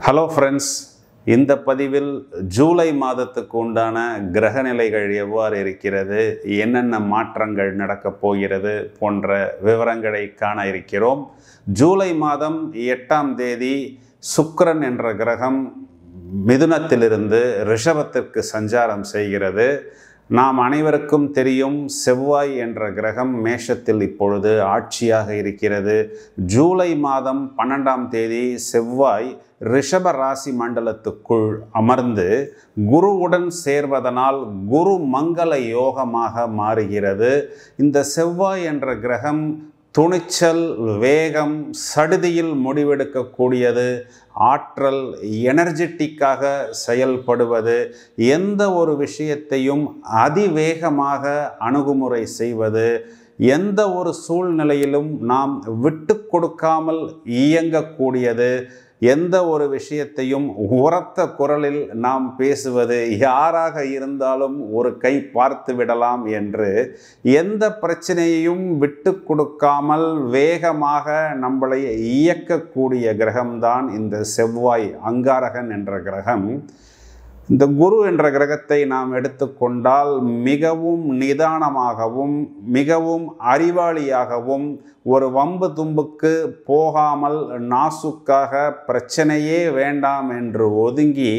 Hello friends, இந்த பதிவில் ஜூலை மாதத்துக்கு உண்டான கிரகநிலைகள் எவ்வாறு இருக்கிறது, என்னென்ன மாற்றங்கள் நடக்கப் போகிறது போன்ற விவரங்களை காண இருக்கிறோம். ஜூலை மாதம் 8ஆம் தேதி சுக்கிரன் என்ற கிரகம் மிதுனத்திலிருந்து ரிஷபத்திற்கு சஞ்சாரம் செய்கிறது. நாம் அனைவருக்கும் தெரியும், செவ்வாய் என்ற கிரகம் மேஷத்தில் இப்பொழுது ஆட்சியாக இருக்கிறது. ஜூலை மாதம் 12ஆம் தேதி செவ்வாய் ரிஷப ராசி மண்டலத்துக்குள் அமர்ந்து குருவுடன் சேர்வதனால் குரு மங்கள யோகமாக மாறுகிறது. இந்த செவ்வாய் என்ற கிரகம் துணிச்சல், வேகம், சடுதியில் முடிவெடுக்கக்கூடியது, ஆற்றல், எனர்ஜெட்டிக்காக செயல்படுவது, எந்த ஒரு விஷயத்தையும் அதிவேகமாக அணுகுமுறை செய்வது, எந்த ஒரு சூழ்நிலையிலும் நாம் விட்டு கொடுக்காமல் இயங்கக்கூடியது, எந்த ஒரு விஷயத்தையும் உரத்த குரலில் நாம் பேசுவது, யாராக இருந்தாலும் ஒரு கை பார்த்து விடலாம் என்று எந்த பிரச்சனையையும் விட்டு கொடுக்காமல் வேகமாக நம்மளை இயக்கக்கூடிய கிரகம்தான் இந்த செவ்வாய், அங்காரகன் என்ற கிரகம். இந்த குரு என்ற கிரகத்தை நாம் எடுத்துக்கொண்டால் மிகவும் நிதானமாகவும் மிகவும் அறிவாளியாகவும் ஒரு வம்பு தும்புக்கு போகாமல் நாசுக்காக பிரச்சனையே வேண்டாம் என்று ஒதுங்கி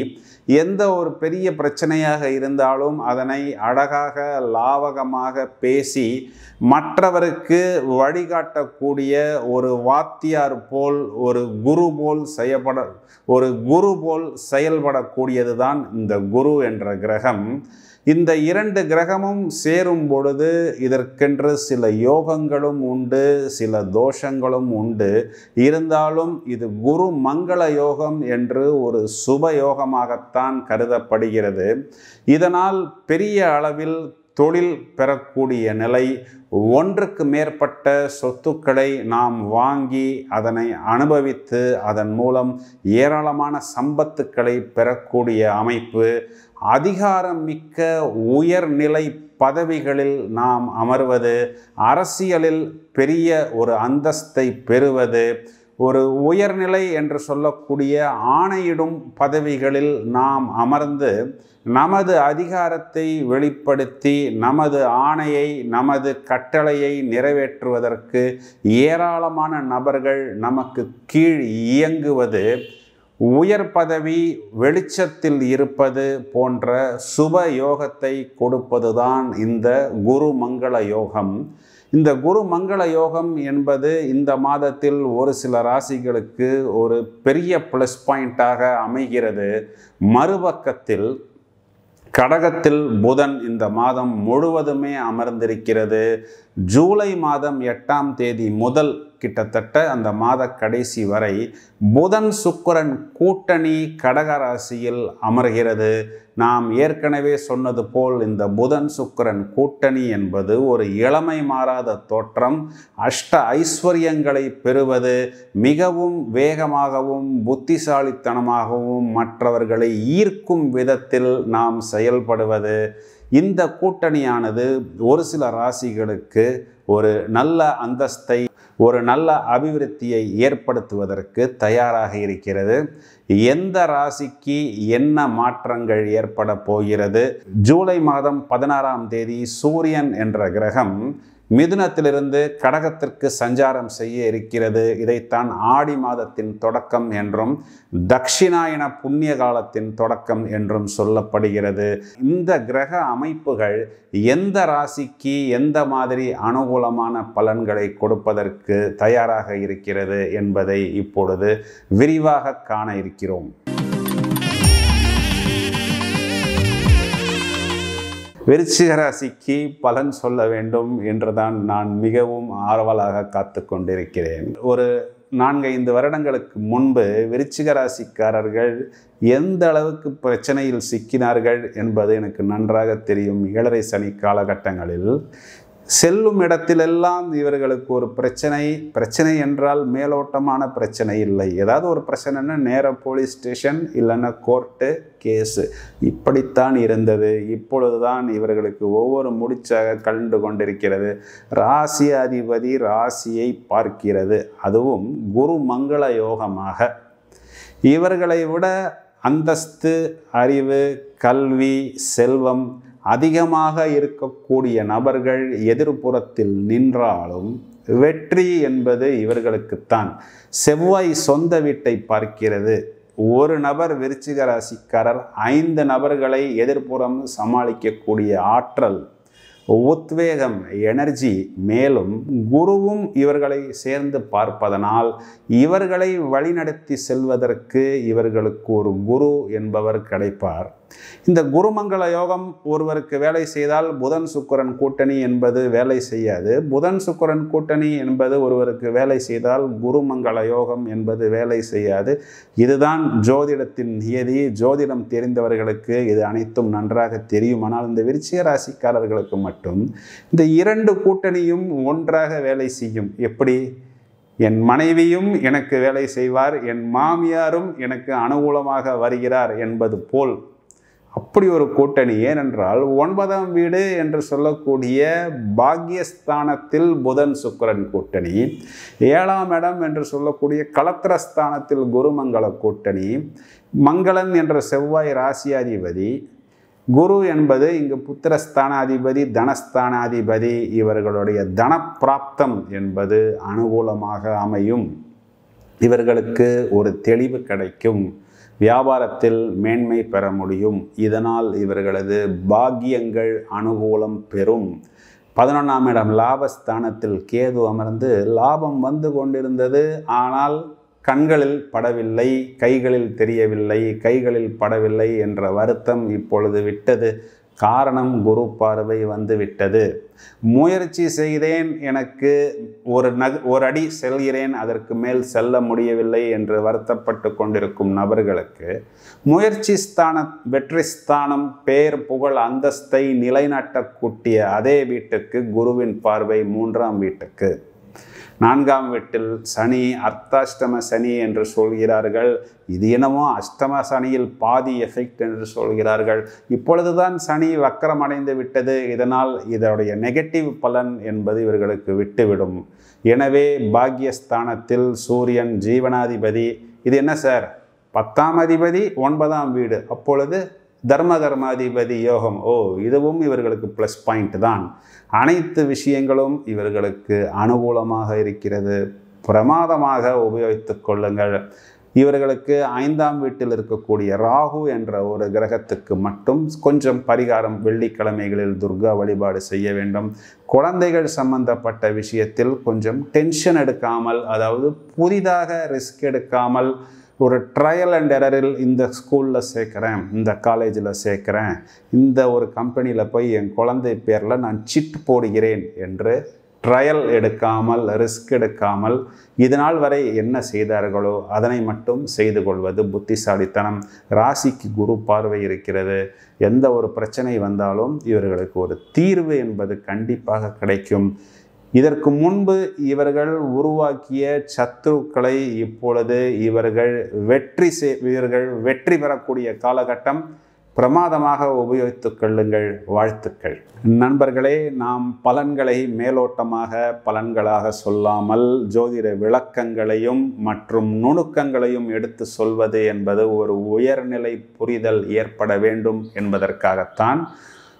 எந்த ஒரு பெரிய பிரச்சனையாக இருந்தாலும் அதனை அழகாக லாவகமாக பேசி மற்றவருக்கு வழிகாட்டக்கூடிய ஒரு வாத்தியார் போல், ஒரு குரு போல் செயல்படக்கூடியது தான் இந்த குரு என்ற கிரகம். இந்த இரண்டு கிரகமும் சேரும் பொழுது இதற்கென்று சில யோகங்களும் உண்டு, சில தோஷங்களும் உண்டு. இருந்தாலும் இது குரு மங்கள யோகம் என்று ஒரு சுப யோகமாகத்தான் கருதப்படுகிறது. இதனால் பெரிய அளவில் தொழில் பெறக்கூடிய நிலை, ஒன்றுக்கு மேற்பட்ட சொத்துக்களை நாம் வாங்கி அதனை அனுபவித்து அதன் மூலம் ஏராளமான சம்பத்துக்களை பெறக்கூடிய அமைப்பு, அதிகாரம் மிக்க உயர்நிலை பதவிகளில் நாம் அமர்வது, அரசியலில் பெரிய ஒரு அந்தஸ்தை பெறுவது, ஒரு உயர்நிலை என்று சொல்லக்கூடிய ஆணையிடும் பதவிகளில் நாம் அமர்ந்து நமது அதிகாரத்தை வெளிப்படுத்தி நமது ஆணையை, நமது கட்டளையை நிறைவேற்றுவதற்கு ஏராளமான நபர்கள் நமக்கு கீழ் இயங்குவது, உயர் பதவி வெளிச்சத்தில் இருப்பது போன்ற சுப யோகத்தை கொடுப்பதுதான் இந்த குரு மங்கள யோகம். இந்த குரு மங்கள யோகம் என்பது இந்த மாதத்தில் ஒரு சில ராசிகளுக்கு ஒரு பெரிய ப்ளஸ் பாயிண்டாக அமைகிறது. மறுபக்கத்தில் கடகத்தில் புதன் இந்த மாதம் முழுவதுமே அமர்ந்திருக்கிறது. ஜூலை மாதம் 8ஆம் தேதி முதல் கிட்டத்தட்ட அந்த மாத கடைசி வரை புதன் சுக்கிரன் கூட்டணி கடக ராசியில் அமர்கிறது. நாம் ஏற்கனவே சொன்னது போல் இந்த புதன் சுக்கிரன் கூட்டணி என்பது ஒரு இளமை மாறாத தோற்றம், அஷ்ட ஐஸ்வர்யங்களை பெறுவது, மிகவும் வேகமாகவும் புத்திசாலித்தனமாகவும் மற்றவர்களை ஈர்க்கும் விதத்தில் நாம் செயல்படுவது. இந்த கூட்டணியானது ஒரு சில ராசிகளுக்கு ஒரு நல்ல அந்தஸ்தை, ஒரு நல்ல அபிவிருத்தியை ஏற்படுத்துவதற்கு தயாராக இருக்கிறது. எந்த ராசிக்கு என்ன மாற்றங்கள் ஏற்பட போகிறது? ஜூலை மாதம் 16ஆம் தேதி சூரியன் என்ற கிரகம் மிதுனத்திலிருந்து கடகத்திற்கு சஞ்சாரம் செய்ய இருக்கிறது. இதைத்தான் ஆடி மாதத்தின் தொடக்கம் என்றும் தக்ஷிணாயன புண்ணிய காலத்தின் தொடக்கம் என்றும் சொல்லப்படுகிறது. இந்த கிரக அமைப்புகள் எந்த ராசிக்கு எந்த மாதிரி அனுகூலமான பலன்களை கொடுப்பதற்கு தயாராக இருக்கிறது என்பதை இப்பொழுது விரிவாக காண இருக்கிறோம். விருச்சிக ராசிக்கு பலன் சொல்ல வேண்டும் என்றுதான் நான் மிகவும் ஆர்வலாக காத்து கொண்டிருக்கிறேன். ஒரு 4-5 வருடங்களுக்கு முன்பு விருச்சிக ராசிக்காரர்கள் எந்த அளவுக்கு பிரச்சனையில் சிக்கினார்கள் என்பது எனக்கு நன்றாக தெரியும். 7.5 சனி காலகட்டங்களில் செல்லும் இடத்திலெல்லாம் இவர்களுக்கு ஒரு பிரச்சனை என்றால் மேலோட்டமான பிரச்சனை இல்லை. ஏதாவது ஒரு பிரச்சனைன்னா நேர போலீஸ் ஸ்டேஷன், இல்லைன்னா கோர்ட்டு கேஸு, இப்படித்தான் இருந்தது. இப்பொழுதுதான் இவர்களுக்கு ஒவ்வொரு முடிச்சாக கலந்து கொண்டிருக்கிறது. ராசி அதிபதி ராசியை பார்க்கிறது, அதுவும் குரு மங்கள யோகமாக. இவர்களை விட அந்தஸ்து, அறிவு, கல்வி, செல்வம் அதிகமாக இருக்கக்கூடிய நபர்கள் எதிர்ப்புறத்தில் நின்றாலும் வெற்றி என்பது இவர்களுக்குத்தான். செவ்வாய் சொந்த வீட்டை பார்க்கிறது. ஒரு நபர் விருச்சிக ராசிக்காரர் 5 நபர்களை எதிர்ப்புறம் சமாளிக்கக்கூடிய ஆற்றல், உத்வேகம், எனர்ஜி. மேலும் குருவும் இவர்களை சேர்ந்து பார்ப்பதனால் இவர்களை வழிநடத்தி செல்வதற்கு இவர்களுக்கு ஒரு குரு என்பவர் கிடைப்பார். இந்த குருமங்கள யோகம் ஒருவருக்கு வேலை செய்தால் புதன் சுக்கிரன் கூட்டணி என்பது வேலை செய்யாது. புதன் சுக்கிரன் கூட்டணி என்பது ஒருவருக்கு வேலை செய்தால் குருமங்கள யோகம் என்பது வேலை செய்யாது. இதுதான் ஜோதிடத்தின் நியதி. ஜோதிடம் தெரிந்தவர்களுக்கு இது அனைத்தும் நன்றாக தெரியும். ஆனால் இந்த விருச்சிக ராசிக்காரர்களுக்கு மட்டும் இந்த 2 கூட்டணியும் ஒன்றாக வேலை செய்யும். எப்படி? என் மனைவியும் எனக்கு வேலை செய்வார், என் மாமியாரும் எனக்கு அனுகூலமாக வருகிறார் என்பது போல் அப்படி ஒரு கூட்டணி. ஏனென்றால் 9ஆம் வீடு என்று சொல்லக்கூடிய பாக்யஸ்தானத்தில் புதன் சுக்கிரன் கூட்டணி, 7ஆம் இடம் என்று சொல்லக்கூடிய கலத்திரஸ்தானத்தில் குருமங்கள கூட்டணி, மங்களன் என்ற செவ்வாய் ராசியாதிபதி, குரு என்பது இங்கு புத்திரஸ்தானாதிபதி, தனஸ்தானாதிபதி. இவர்களுடைய தனப்பிராப்தம் என்பது அனுகூலமாக அமையும். இவர்களுக்கு ஒரு தெளிவு கிடைக்கும். வியாபாரத்தில் மேன்மை பெற முடியும். இதனால் இவர்களது பாக்கியங்கள் அனுகூலம் பெறும். 11ஆம் இடம் லாபஸ்தானத்தில் கேது அமர்ந்து லாபம் வந்து கொண்டிருந்தது. ஆனால் கண்களில் படவில்லை, கைகளில் தெரியவில்லை, கைகளில் படவில்லை என்ற வருத்தம் இப்பொழுது விட்டது. காரணம் குரு பார்வை வந்து விட்டது. முயற்சி செய்தேன், எனக்கு ஒரு அடி செல்கிறேன், அதற்கு மேல் செல்ல முடியவில்லை என்று வருத்தப்பட்டு கொண்டிருக்கும் நபர்களுக்கு முயற்சி ஸ்தானம், வெற்றி ஸ்தானம், பேர், புகழ், அந்தஸ்தை நிலைநாட்டக்கூடிய அதே வீட்டுக்கு குருவின் பார்வை 3ஆம் வீட்டுக்கு. 4ஆம் வீட்டில் சனி, அர்த்தாஷ்டம சனி என்று சொல்கிறார்கள். இது என்னமோ அஷ்டம சனியில் பாதி எஃபெக்ட் என்று சொல்கிறார்கள். இப்பொழுதுதான் சனி வக்கரம் அடைந்து விட்டது. இதனால் இதனுடைய நெகட்டிவ் பலன் என்பது இவர்களுக்கு விட்டுவிடும். எனவே பாக்யஸ்தானத்தில் சூரியன் ஜீவனாதிபதி. இது என்ன சார்? 10ஆம் அதிபதி 9ஆம் வீடு, அப்பொழுது தர்மகர்மாதிபதி யோகம். இதுவும் இவர்களுக்கு ப்ளஸ் பாயிண்ட் தான். அனைத்து விஷயங்களும் இவர்களுக்கு அனுகூலமாக இருக்கிறது. பிரமாதமாக உபயோகித்துக் கொள்ளுங்கள். இவர்களுக்கு 5ஆம் வீட்டில் இருக்கக்கூடிய ராகு என்ற ஒரு கிரகத்துக்கு மட்டும் கொஞ்சம் பரிகாரம், வெள்ளிக்கிழமைகளில் துர்கா வழிபாடு செய்ய வேண்டும். குழந்தைகள் சம்பந்தப்பட்ட விஷயத்தில் கொஞ்சம் டென்ஷன் எடுக்காமல், அதாவது புதிதாக ரிஸ்க் எடுக்காமல், ஒரு ட்ரையல் அண்ட் எரரில் இந்த ஸ்கூலில் சேர்க்குறேன், இந்த காலேஜில் சேர்க்குறேன், இந்த ஒரு கம்பெனியில் போய் என் குழந்தை பேரில் நான் சிட் போடுகிறேன் என்று ட்ரையல் எடுக்காமல், ரிஸ்க் எடுக்காமல், இதனால் வரை என்ன செய்தார்களோ அதனை மட்டும் செய்து கொள்வது புத்திசாலித்தனம். ராசிக்கு குரு பார்வை இருக்கிறது. எந்த ஒரு பிரச்சனை வந்தாலும் இவர்களுக்கு ஒரு தீர்வு என்பது கண்டிப்பாக கிடைக்கும். இதற்கு முன்பு இவர்கள் உருவாக்கிய சத்துருக்களை இப்பொழுது இவர்கள் வெற்றி பெறக்கூடிய காலகட்டம். பிரமாதமாக உபயோகித்துக் கொள்ளுங்கள். வாழ்த்துக்கள். நண்பர்களே, நாம் பலன்களை மேலோட்டமாக பலன்களாக சொல்லாமல் ஜோதிட விளக்கங்களையும் மற்றும் நுணுக்கங்களையும் எடுத்து சொல்வது என்பது ஒரு உயர்நிலை புரிதல் ஏற்பட வேண்டும் என்பதற்காகத்தான்.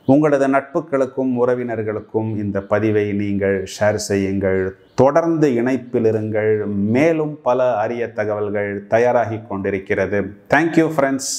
உங்களது நட்புகளுக்கும் உறவினர்களுக்கும் இந்த பதிவை நீங்கள் ஷேர் செய்யுங்கள். தொடர்ந்து இணைப்பில் இருங்கள். மேலும் பல அரிய தகவல்கள் தயாராகி கொண்டிருக்கிறது. Thank you friends.